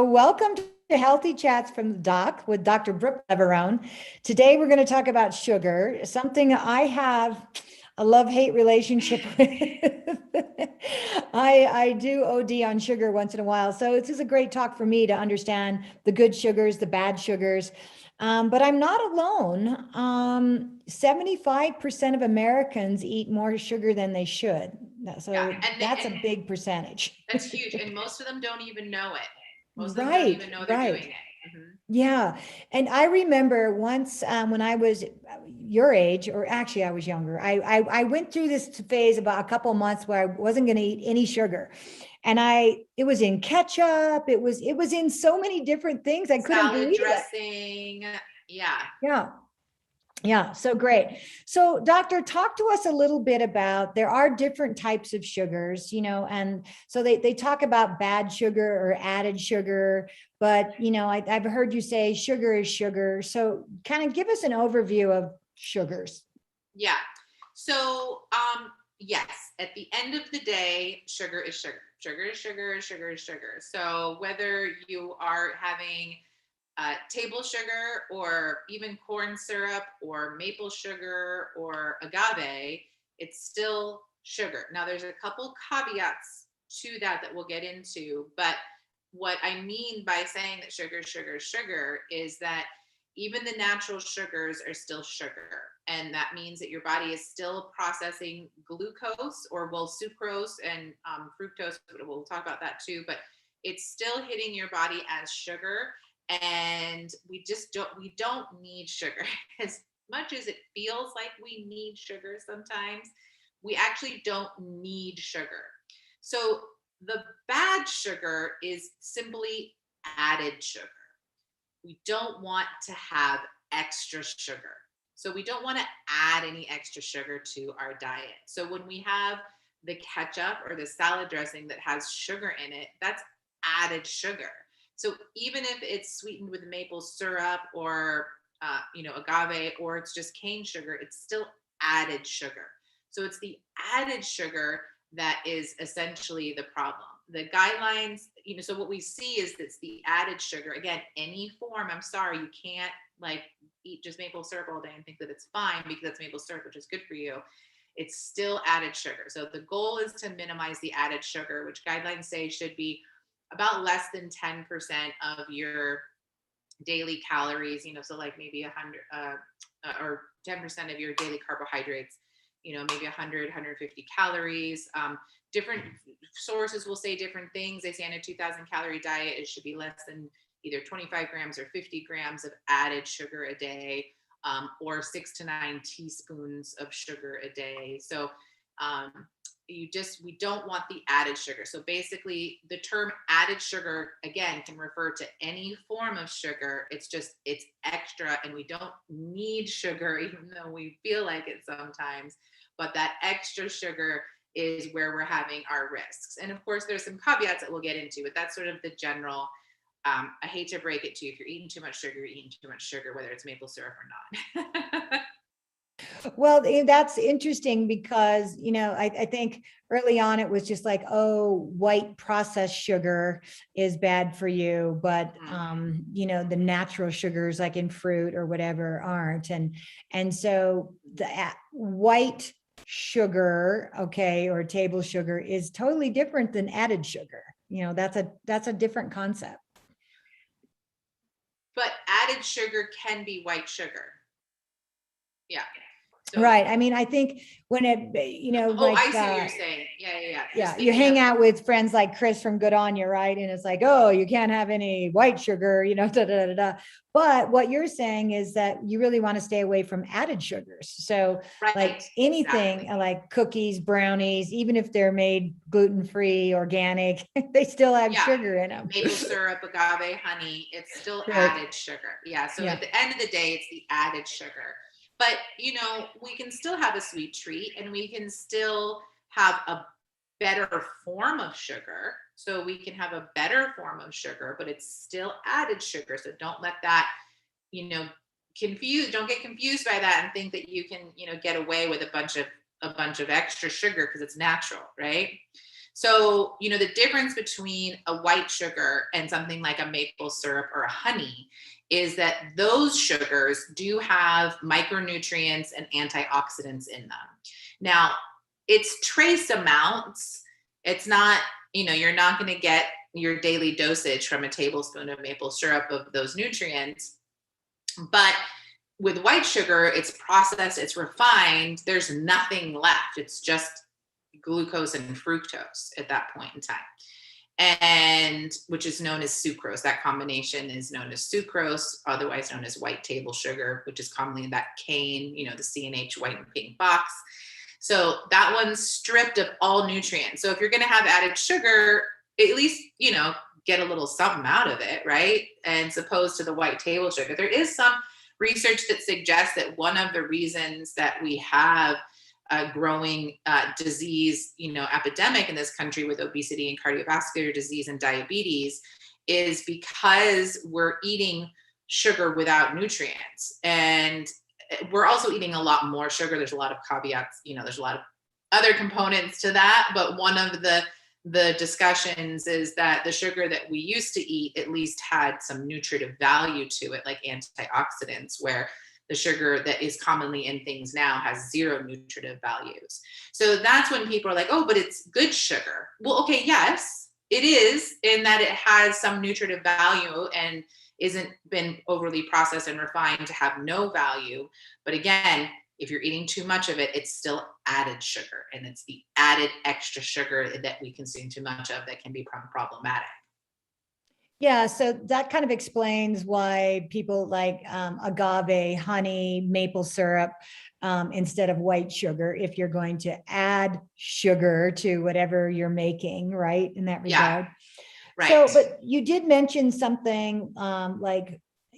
Welcome to Healthy Chats from the Doc with Dr. Brooke Leverone. Today we're going to talk about sugar, something I have a love-hate relationship with. I do OD on sugar once in a while. So this is a great talk for me to understand the good sugars, the bad sugars. But I'm not alone. 75% of Americans eat more sugar than they should. So that's a big percentage. That's huge. And most of them don't even know it. Most of them don't Right, even know they're right. doing it. Mm-hmm. Yeah. And I remember once when I was your age, or actually I was younger, I went through this phase about a couple of months where I wasn't going to eat any sugar. And it was in ketchup. It was in so many different things. I couldn't Salad believe it. dressing. Yeah. Yeah. Yeah, so great. So, doctor, talk to us a little bit about there are different types of sugars, and so they talk about bad sugar or added sugar, but I've heard you say sugar is sugar. So, kind of give us an overview of sugars. Yeah. So, yes, at the end of the day, sugar is sugar. Sugar is sugar, sugar is sugar. So, whether you are having table sugar or even corn syrup or maple sugar or agave, it's still sugar. Now, there's a couple caveats to that we'll get into, but what I mean by saying that sugar, sugar, sugar is that even the natural sugars are still sugar. And that means that your body is still processing glucose or, well, sucrose and fructose. We'll talk about that too, but it's still hitting your body as sugar. And we don't need sugar. As much as it feels like we need sugar sometimes, we actually don't need sugar. So the bad sugar is simply added sugar. We don't want to have extra sugar. So we don't want to add any extra sugar to our diet. So when we have the ketchup or the salad dressing that has sugar in it, that's added sugar. So even if it's sweetened with maple syrup or agave, or it's just cane sugar, it's still added sugar. So it's the added sugar that is essentially the problem. The guidelines, so what we see is it's the added sugar. Again, any form, I'm sorry, you can't like eat just maple syrup all day and think that it's fine because it's maple syrup, which is good for you. It's still added sugar. So the goal is to minimize the added sugar, which guidelines say should be about less than 10% of your daily calories, so like maybe 100 or 10% of your daily carbohydrates, maybe 100, 150 calories. Different sources will say different things. They say on a 2,000 calorie diet, it should be less than either 25 grams or 50 grams of added sugar a day, or 6 to 9 teaspoons of sugar a day. So we don't want the added sugar. So basically the term added sugar, again, can refer to any form of sugar. It's extra, and we don't need sugar, even though we feel like it sometimes. But that extra sugar is where we're having our risks. And of course, there's some caveats that we'll get into, but that's sort of the general. I hate to break it to you. If you're eating too much sugar, you're eating too much sugar, whether it's maple syrup or not. Well, that's interesting because, I think early on it was just like, oh, white processed sugar is bad for you, but, the natural sugars like in fruit or whatever aren't. And so the white sugar, okay, or table sugar is totally different than added sugar. That's a different concept. But added sugar can be white sugar. Yeah. So, right. I mean, I think when it, I see what you're saying. Yeah. Yeah. You hang out with friends like Chris from Good On You, right? And it's like, oh, you can't have any white sugar, da, da, da, da. But what you're saying is that you really want to stay away from added sugars. So like anything like cookies, brownies, even if they're made gluten-free, organic, they still have sugar in them. Maple syrup, agave, honey, it's still added sugar. Yeah. So at the end of the day, it's the added sugar. But, we can still have a sweet treat, and we can still have a better form of sugar. So we can have a better form of sugar, but it's still added sugar. So don't let that, don't get confused by that and think that you can, get away with a bunch of extra sugar because it's natural, right? So, the difference between a white sugar and something like a maple syrup or a honey is that those sugars do have micronutrients and antioxidants in them. Now, it's trace amounts. It's not, you're not going to get your daily dosage from a tablespoon of maple syrup of those nutrients. But with white sugar, it's processed, it's refined, there's nothing left. It's just glucose and fructose at that point in time. And which is known as sucrose. That combination is known as sucrose, otherwise known as white table sugar, which is commonly that cane, the CNH white and pink box. So that one's stripped of all nutrients. So if you're going to have added sugar, at least, get a little something out of it, right? And opposed to the white table sugar. There is some research that suggests that one of the reasons that we have a growing disease, epidemic in this country with obesity and cardiovascular disease and diabetes is because we're eating sugar without nutrients. And we're also eating a lot more sugar. There's a lot of caveats, there's a lot of other components to that. But one of the discussions is that the sugar that we used to eat at least had some nutritive value to it, like antioxidants, where the sugar that is commonly in things now has zero nutritive values. So that's when people are like, oh, but it's good sugar. Well, okay, yes, it is, in that it has some nutritive value and isn't been overly processed and refined to have no value. But again, if you're eating too much of it, it's still added sugar, and it's the added extra sugar that we consume too much of that can be problematic. Yeah, so that kind of explains why people like agave, honey, maple syrup instead of white sugar, if you're going to add sugar to whatever you're making, right? In that regard. Yeah, right. So, but you did mention something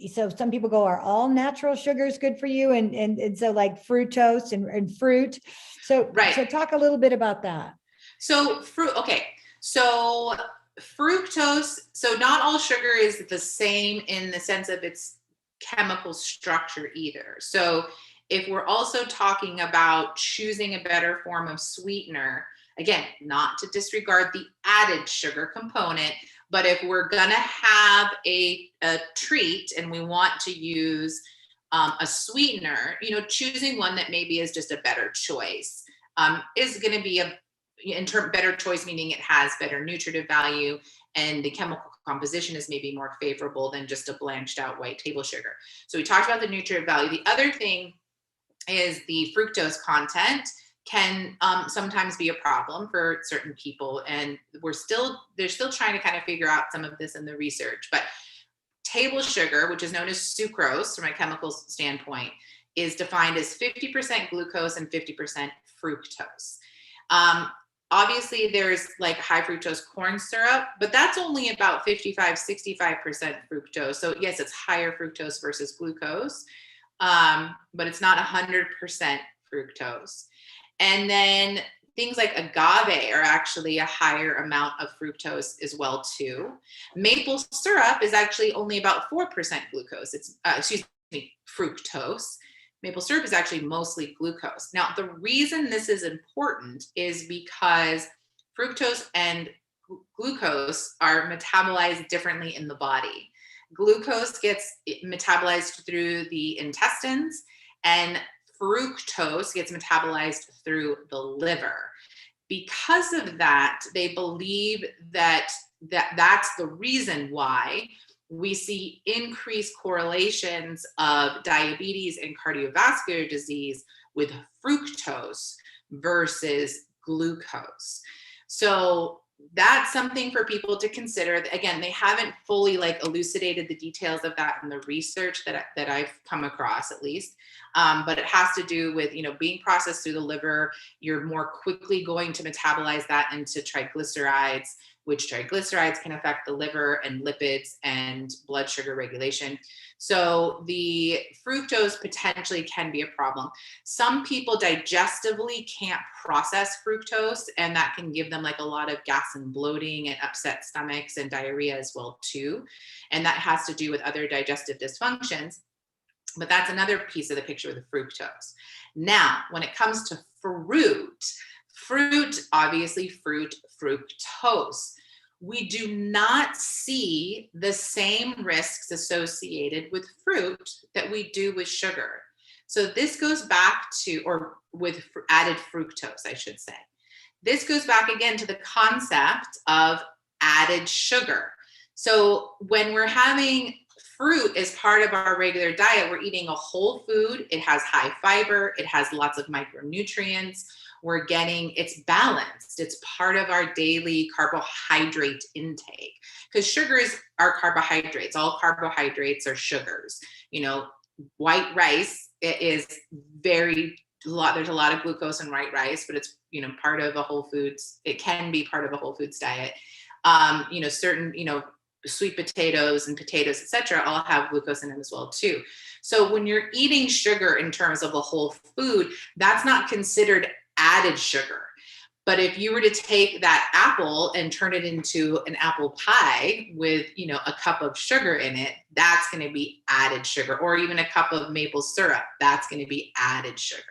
so some people go, are all natural sugars good for you? And so like fructose and fruit. So, right. So talk a little bit about that. So so fructose, so not all sugar is the same in the sense of its chemical structure either. So if we're also talking about choosing a better form of sweetener, again, not to disregard the added sugar component, but if we're gonna have a treat and we want to use a sweetener, choosing one that maybe is just a better choice is gonna be better choice, meaning it has better nutritive value and the chemical composition is maybe more favorable than just a blanched out white table sugar. So we talked about the nutritive value. The other thing is the fructose content can sometimes be a problem for certain people. And they're still trying to kind of figure out some of this in the research. But table sugar, which is known as sucrose from a chemical standpoint, is defined as 50% glucose and 50% fructose. Obviously, there's like high fructose corn syrup, but that's only about 65% fructose. So yes, it's higher fructose versus glucose, but it's not 100% fructose. And then things like agave are actually a higher amount of fructose as well too. Maple syrup is actually only about 4% glucose. It's fructose. Maple syrup is actually mostly glucose. Now, the reason this is important is because fructose and glucose are metabolized differently in the body. Glucose gets metabolized through the intestines, and fructose gets metabolized through the liver. Because of that, they believe that that's the reason why we see increased correlations of diabetes and cardiovascular disease with fructose versus glucose. So that's something for people to consider. Again, they haven't fully elucidated the details of that in the research that I've come across, at least. But it has to do with, being processed through the liver. You're more quickly going to metabolize that into triglycerides, which triglycerides can affect the liver and lipids and blood sugar regulation. So the fructose potentially can be a problem. Some people digestively can't process fructose, and that can give them a lot of gas and bloating and upset stomachs and diarrhea as well too. And that has to do with other digestive dysfunctions. But that's another piece of the picture with the fructose. Now, when it comes to fruit Fruit, obviously fruit, fructose. We do not see the same risks associated with fruit that we do with sugar. So this goes back to, or with added fructose, I should say. This goes back again to the concept of added sugar. So when we're having fruit as part of our regular diet, we're eating a whole food. It has high fiber. It has lots of micronutrients. We're getting, it's balanced. It's part of our daily carbohydrate intake, because sugars are carbohydrates. All carbohydrates are sugars. You know, white rice, it is there's a lot of glucose in white rice, but it's, you know, part of a whole foods. It can be part of a whole foods diet. You know, certain, you know, sweet potatoes and potatoes, etc., all have glucose in them as well too. So when you're eating sugar in terms of a whole food, that's not considered added sugar. But if you were to take that apple and turn it into an apple pie with, you know, a cup of sugar in it, that's going to be added sugar. Or even a cup of maple syrup, that's going to be added sugar.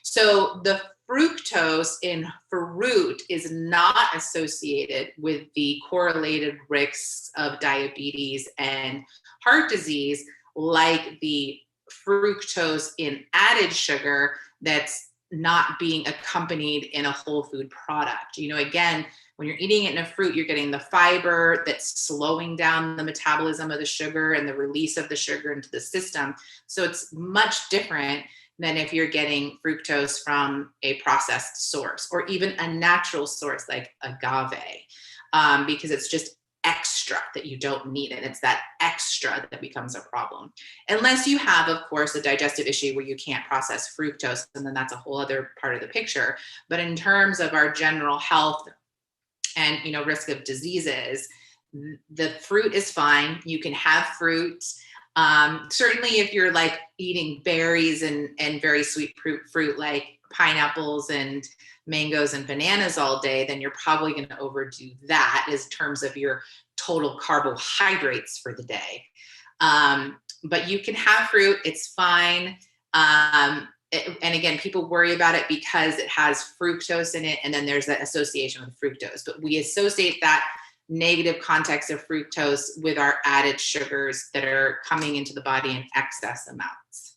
So the fructose in fruit is not associated with the correlated risks of diabetes and heart disease like the fructose in added sugar that's not being accompanied in a whole food product. You know, again, when you're eating it in a fruit, you're getting the fiber that's slowing down the metabolism of the sugar and the release of the sugar into the system. So it's much different than if you're getting fructose from a processed source or even a natural source like agave, because it's just extra that you don't need it. It's that extra that becomes a problem. Unless you have, of course, a digestive issue where you can't process fructose, and then that's a whole other part of the picture. But in terms of our general health and, you know, risk of diseases, the fruit is fine. You can have fruit. Certainly if you're like eating berries and very sweet fruit like pineapples and mangoes and bananas all day, then you're probably going to overdo that in terms of your total carbohydrates for the day. But you can have fruit, it's fine. And again, people worry about it because it has fructose in it, and then there's that association with fructose. But we associate that negative context of fructose with our added sugars that are coming into the body in excess amounts.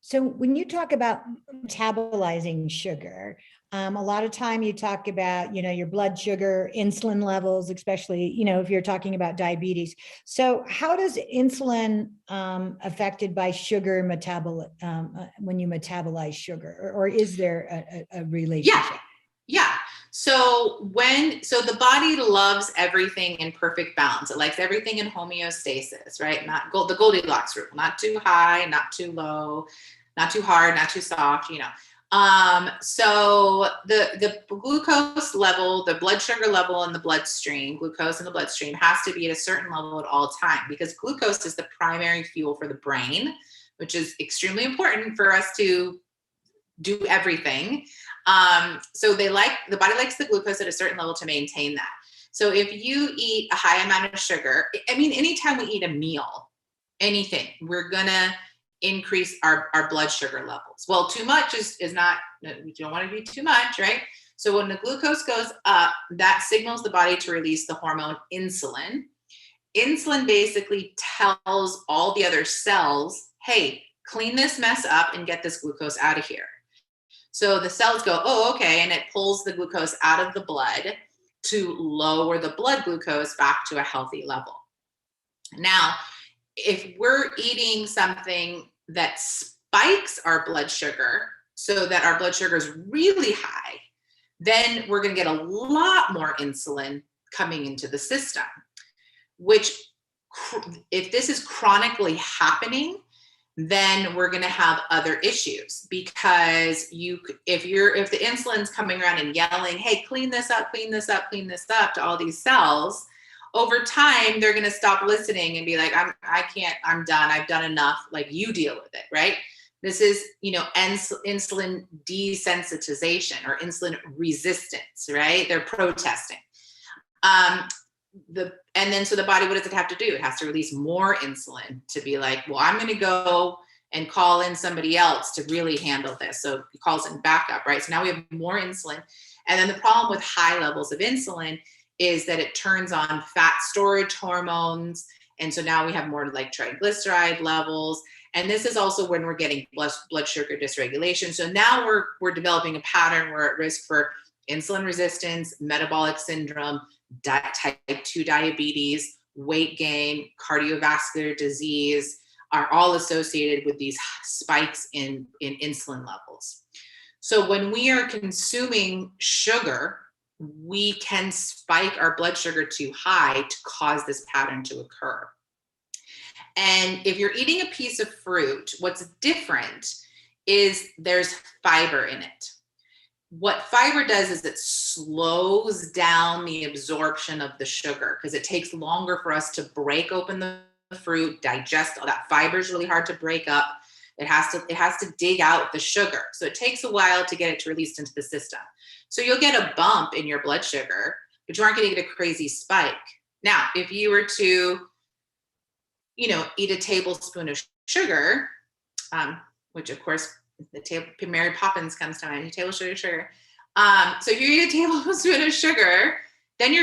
So when you talk about metabolizing sugar, a lot of time you talk about, you know, your blood sugar, insulin levels, especially, you know, if you're talking about diabetes. So how does insulin affected by sugar when you metabolize sugar, or is there a relationship? Yeah. So the body loves everything in perfect balance. It likes everything in homeostasis, right? Not the Goldilocks rule, not too high, not too low, not too hard, not too soft, you know. So the glucose level, the blood sugar level in the bloodstream, glucose in the bloodstream has to be at a certain level at all time, because glucose is the primary fuel for the brain, which is extremely important for us to do everything. So the body likes the glucose at a certain level to maintain that. So if you eat a high amount of sugar, I mean, anytime we eat a meal, anything, we're gonna increase our blood sugar levels. Well, too much is not, we don't want to be too much, right? So when the glucose goes up, that signals the body to release the hormone insulin. Insulin basically tells all the other cells, hey, clean this mess up and get this glucose out of here. So the cells go, oh, okay, and it pulls the glucose out of the blood to lower the blood glucose back to a healthy level. Now, if we're eating something that spikes our blood sugar so that our blood sugar is really high, then we're going to get a lot more insulin coming into the system, which if this is chronically happening, then we're going to have other issues, because if the insulin's coming around and yelling, hey, clean this up, clean this up, clean this up to all these cells, over time, they're going to stop listening and be like, I can't, I'm done. I've done enough. Like, you deal with it. Right. This is, you know, insulin desensitization or insulin resistance, right? They're protesting. So the body, what does it have to do? It has to release more insulin to be like, well, I'm going to go and call in somebody else to really handle this. So he calls in backup, right? So now we have more insulin. And then the problem with high levels of insulin is that it turns on fat storage hormones. And so now we have more like triglyceride levels. And this is also when we're getting blood sugar dysregulation. So now we're developing a pattern. We're at risk for insulin resistance, metabolic syndrome, type 2 diabetes, weight gain, cardiovascular disease are all associated with these spikes in insulin levels. So when we are consuming sugar, we can spike our blood sugar too high to cause this pattern to occur. And if you're eating a piece of fruit, what's different is there's fiber in it. What fiber does is it slows down the absorption of the sugar because it takes longer for us to break open the fruit, digest all that. Fiber is really hard to break up. It has to dig out the sugar. So it takes a while to get it released into the system. So you'll get a bump in your blood sugar, but you aren't going to get a crazy spike. Now, if you were to, eat a tablespoon of sugar, which of course Mary Poppins comes to mind, a tablespoon of sugar. So if you eat a tablespoon of sugar, then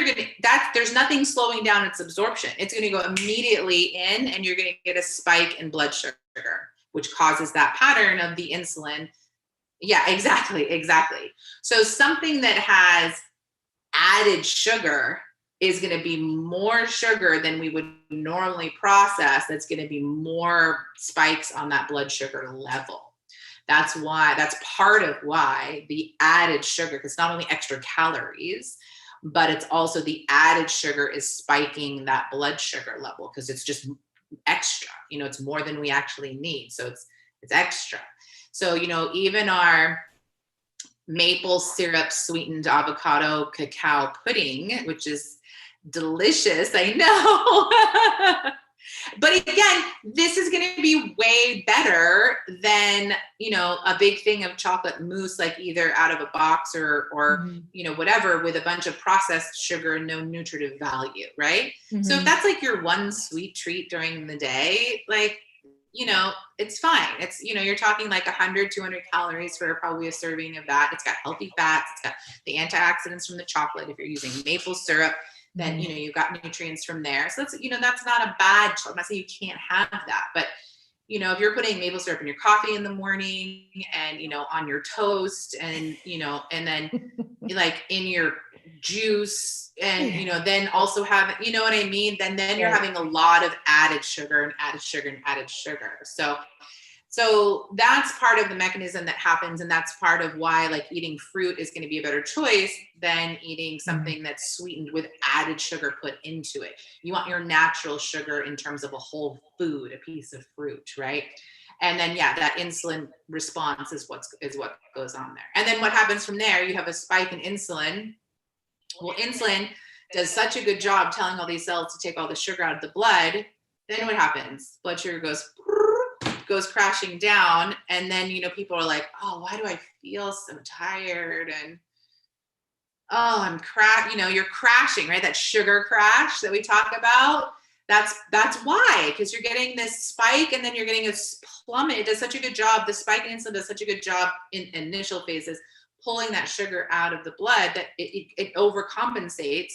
there's nothing slowing down its absorption. It's going to go immediately in and you're going to get a spike in blood sugar, which causes that pattern of the insulin. Yeah, exactly. So something that has added sugar is going to be more sugar than we would normally process. That's going to be more spikes on that blood sugar level. That's part of why the added sugar, because it's not only extra calories, but it's also the added sugar is spiking that blood sugar level because it's just extra, it's more than we actually need. So it's extra. So, even our maple syrup sweetened avocado cacao pudding, which is delicious, I know. But again, this is going to be way better than, a big thing of chocolate mousse, like either out of a box or whatever, with a bunch of processed sugar and no nutritive value, right? Mm-hmm. So if that's like your one sweet treat during the day, like, it's fine. It's, you're talking like 100, 200 calories for probably a serving of that. It's got healthy fats. It's got the antioxidants from the chocolate. If you're using maple syrup, then, you've got nutrients from there. So that's, that's not a bad choice. I'm not saying you can't have that, but, if you're putting maple syrup in your coffee in the morning and, on your toast and, and then like in your juice and, then also have, what I mean? Then you're having a lot of added sugar and added sugar and added sugar. So that's part of the mechanism that happens. And that's part of why like eating fruit is going to be a better choice than eating something that's sweetened with added sugar put into it. You want your natural sugar in terms of a whole food, a piece of fruit, right? And then, that insulin response is what goes on there. And then what happens from there, you have a spike in insulin. Well, insulin does such a good job telling all these cells to take all the sugar out of the blood. Then what happens? Blood sugar goes crashing down. And then, people are like, oh, why do I feel so tired? And, oh, you're crashing, right? That sugar crash that we talk about. That's why, because you're getting this spike and then you're getting a plummet. It does such a good job. The spike in insulin does such a good job in initial phases, pulling that sugar out of the blood that it overcompensates.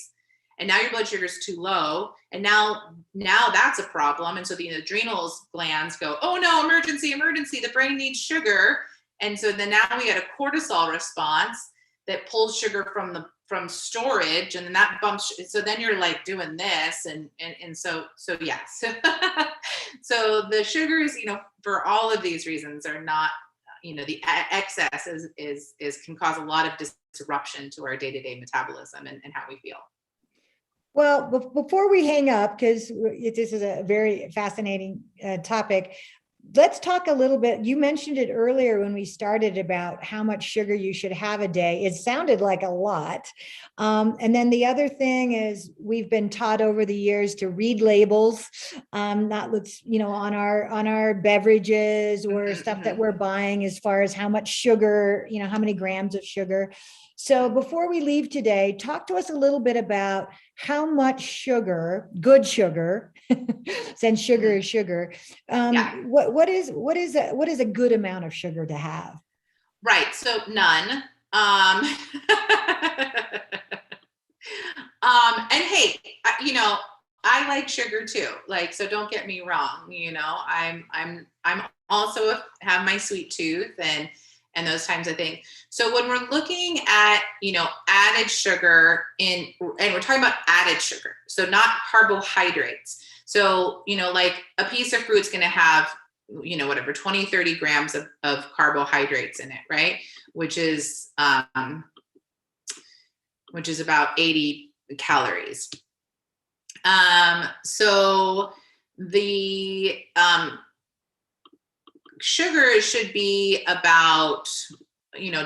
And now your blood sugar is too low. And now that's a problem. And so the adrenals glands go, oh no, emergency, the brain needs sugar. And so then now we get a cortisol response that pulls sugar from storage, and then that bumps. So then you're like doing this. And so yes. So the sugars, for all of these reasons are not, the excess is can cause a lot of disruption to our day-to-day metabolism and how we feel. Well, before we hang up, because this is a very fascinating topic, let's talk a little bit. You mentioned it earlier when we started about how much sugar you should have a day. It sounded like a lot. And then the other thing is we've been taught over the years to read labels, not on our beverages or stuff that we're buying as far as how much sugar, how many grams of sugar. So before we leave today, talk to us a little bit about how much sugar, good sugar, since sugar is sugar. Yeah. What is a good amount of sugar to have? Right. So none. And hey, I like sugar too. Like, so don't get me wrong. I'm also have my sweet tooth and those times of things. So when we're looking at, added sugar and we're talking about added sugar, so not carbohydrates. So, like a piece of fruit's going to have, whatever, 20, 30 grams of carbohydrates in it, right? Which is about 80 calories. So the sugar should be about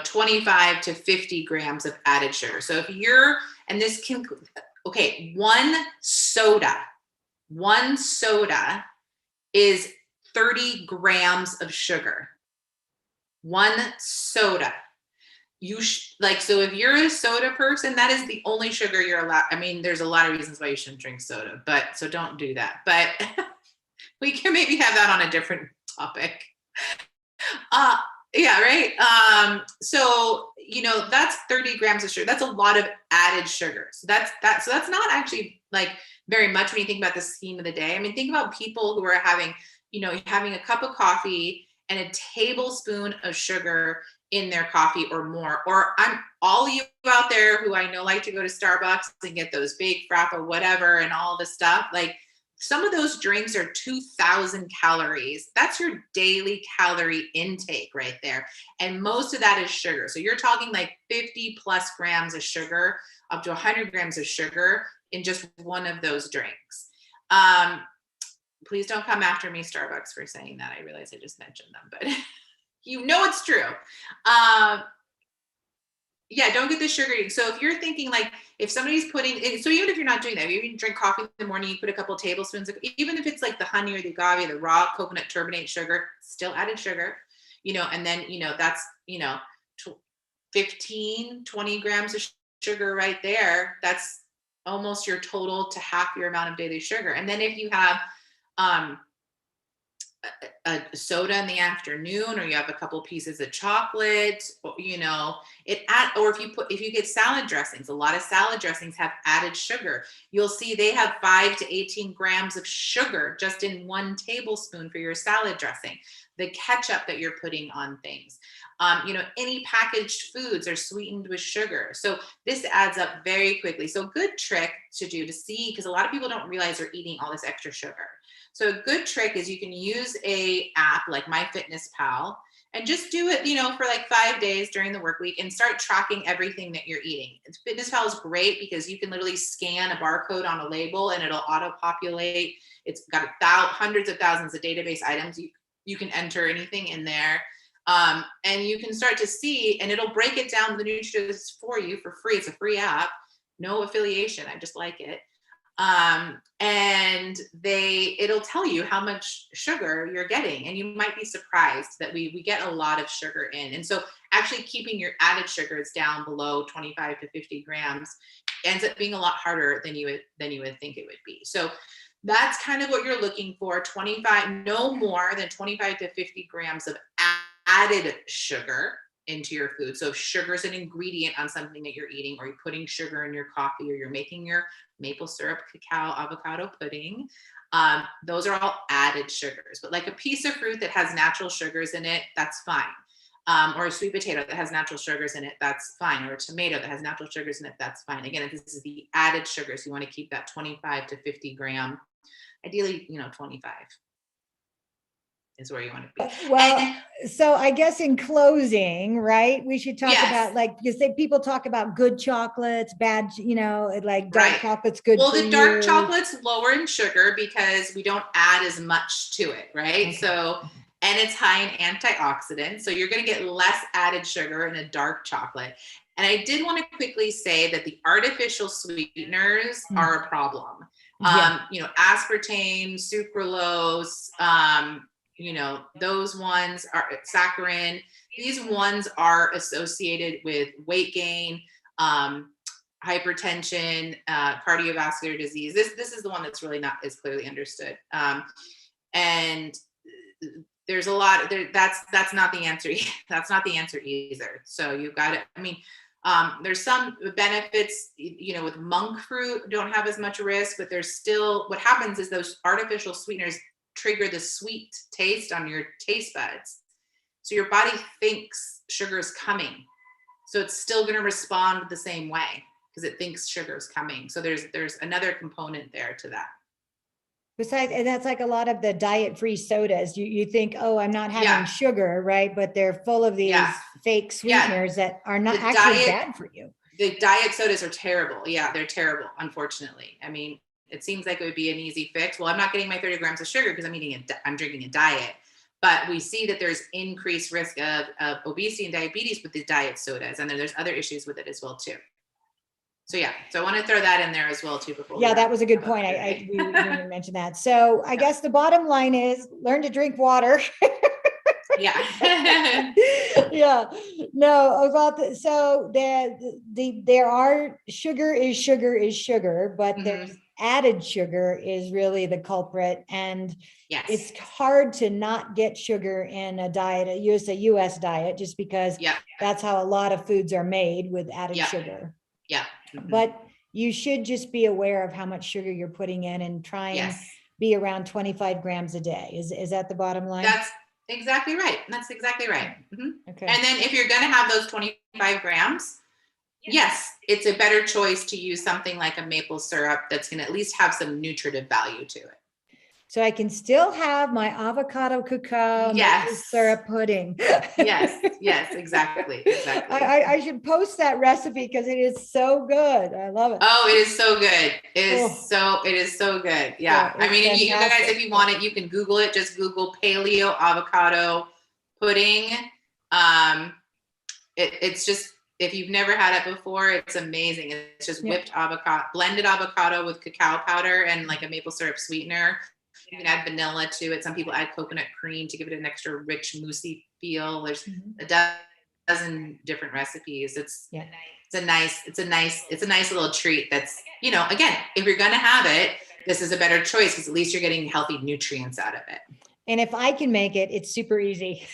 25 to 50 grams of added sugar. So if you're, and this can, okay, one soda is 30 grams of sugar. One soda. So if you're a soda person, that is the only sugar you're allowed. I mean, there's a lot of reasons why you shouldn't drink soda, but so don't do that. But we can maybe have that on a different topic. Yeah, right. So that's 30 grams of sugar. That's a lot of added sugar. So that's not actually like very much when you think about the scheme of the day. I mean, think about people who are having a cup of coffee and a tablespoon of sugar in their coffee or more. Or I'm all you out there who I know like to go to Starbucks and get those big frappa or whatever and all the stuff. Like some of those drinks are 2,000 calories. That's your daily calorie intake right there. And most of that is sugar. So you're talking like 50 plus grams of sugar, up to 100 grams of sugar in just one of those drinks. Please don't come after me, Starbucks, for saying that. I realize I just mentioned them, but it's true. Yeah, don't get the sugar. So if you're thinking like, if somebody's putting, so even if you're not doing that, if you drink coffee in the morning, you put a couple of tablespoons of, even if it's like the honey or the agave, the raw coconut turbinate sugar, still added sugar, and then, that's, 15, 20 grams of sugar right there. That's almost your total to half your amount of daily sugar. And then if you have, a soda in the afternoon, or you have a couple pieces of chocolate, or if you get salad dressings, a lot of salad dressings have added sugar. You'll see they have 5 to 18 grams of sugar just in one tablespoon for your salad dressing. The ketchup that you're putting on things, any packaged foods are sweetened with sugar. So this adds up very quickly. So good trick to do to see, because a lot of people don't realize they're eating all this extra sugar. So a good trick is you can use a app like MyFitnessPal and just do it, for like 5 days during the work week and start tracking everything that you're eating. FitnessPal is great because you can literally scan a barcode on a label and it'll auto-populate. It's got hundreds of thousands of database items. You can enter anything in there. And you can start to see, and it'll break it down, the nutrients for you for free. It's a free app, no affiliation. I just like it. And it'll tell you how much sugar you're getting, and you might be surprised that we get a lot of sugar in. And so actually keeping your added sugars down below 25 to 50 grams ends up being a lot harder than you would think it would be. So that's kind of what you're looking for. No more than 25 to 50 grams of added sugar into your food. So if sugar is an ingredient on something that you're eating, or you're putting sugar in your coffee, or you're making your maple syrup, cacao, avocado pudding, those are all added sugars. But like a piece of fruit that has natural sugars in it, that's fine. Or a sweet potato that has natural sugars in it, that's fine. Or a tomato that has natural sugars in it, that's fine. Again, this is the added sugars. You want to keep that 25 to 50 gram, ideally, 25 is where you want to be. Well, so I guess in closing, right, we should talk about, like you say, people talk about good chocolates, bad, like dark chocolate's good. Well, the dark chocolate's lower in sugar because we don't add as much to it, right? Okay. So, and it's high in antioxidants. So you're going to get less added sugar in a dark chocolate. And I did want to quickly say that the artificial sweeteners are a problem. Aspartame, sucralose, those ones are saccharin. these ones are associated with weight gain, hypertension, cardiovascular disease. This is the one that's really not as clearly understood. And there's a lot there. That's not the answer. That's not the answer either. So you've got to, I mean, there's some benefits, with monk fruit don't have as much risk, but there's still, what happens is those artificial sweeteners trigger the sweet taste on your taste buds. So your body thinks sugar is coming. So it's still going to respond the same way because it thinks sugar is coming. So there's another component there to that. Besides, and that's like a lot of the diet-free sodas. You think, oh, I'm not having Yeah. sugar, right? But they're full of these Yeah. fake sweeteners that are not The actually diet- bad for you. The diet sodas are terrible. Yeah, they're terrible, unfortunately. I mean, it seems like it would be an easy fix. Well, I'm not getting my 30 grams of sugar because I'm drinking a diet. But we see that there's increased risk of obesity and diabetes with the diet sodas. And then there's other issues with it as well, too. So yeah, so I want to throw that in there as well too. Before Yeah, that was a good point. We didn't mention that. So I guess the bottom line is learn to drink water. Yeah. Yeah. No, about so there are sugar is sugar, but there's added sugar is really the culprit. And yes, it's hard to not get sugar in a diet, a US diet, just because that's how a lot of foods are made, with added sugar. Yeah. But you should just be aware of how much sugar you're putting in and try and be around 25 grams a day. Is that the bottom line? That's exactly right. That's exactly right. Okay. And then if you're going to have those 25 grams, yes, it's a better choice to use something like a maple syrup that's going to at least have some nutritive value to it. So I can still have my avocado cacao maple syrup pudding. Yes, exactly. I should post that recipe because it is so good. I love it. Oh, it is so good. It is so good. Yeah. I mean, you guys, if you want it, you can Google it. Just Google paleo avocado pudding. It's just, if you've never had it before, it's amazing. It's just whipped avocado, blended avocado with cacao powder and like a maple syrup sweetener. You can add vanilla to it. Some people add coconut cream to give it an extra rich, moussey feel. There's a dozen different recipes. It's a nice little treat. That's, again, if you're gonna have it, this is a better choice because at least you're getting healthy nutrients out of it. And if I can make it, it's super easy.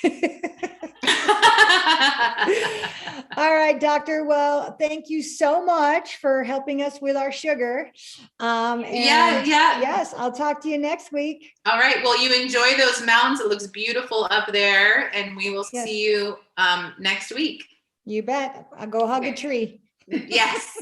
All right, doctor. Well, thank you so much for helping us with our sugar. Yes, I'll talk to you next week. All right. Well, you enjoy those mountains. It looks beautiful up there, and we will see you next week. You bet. I'll go hug a tree. Yes.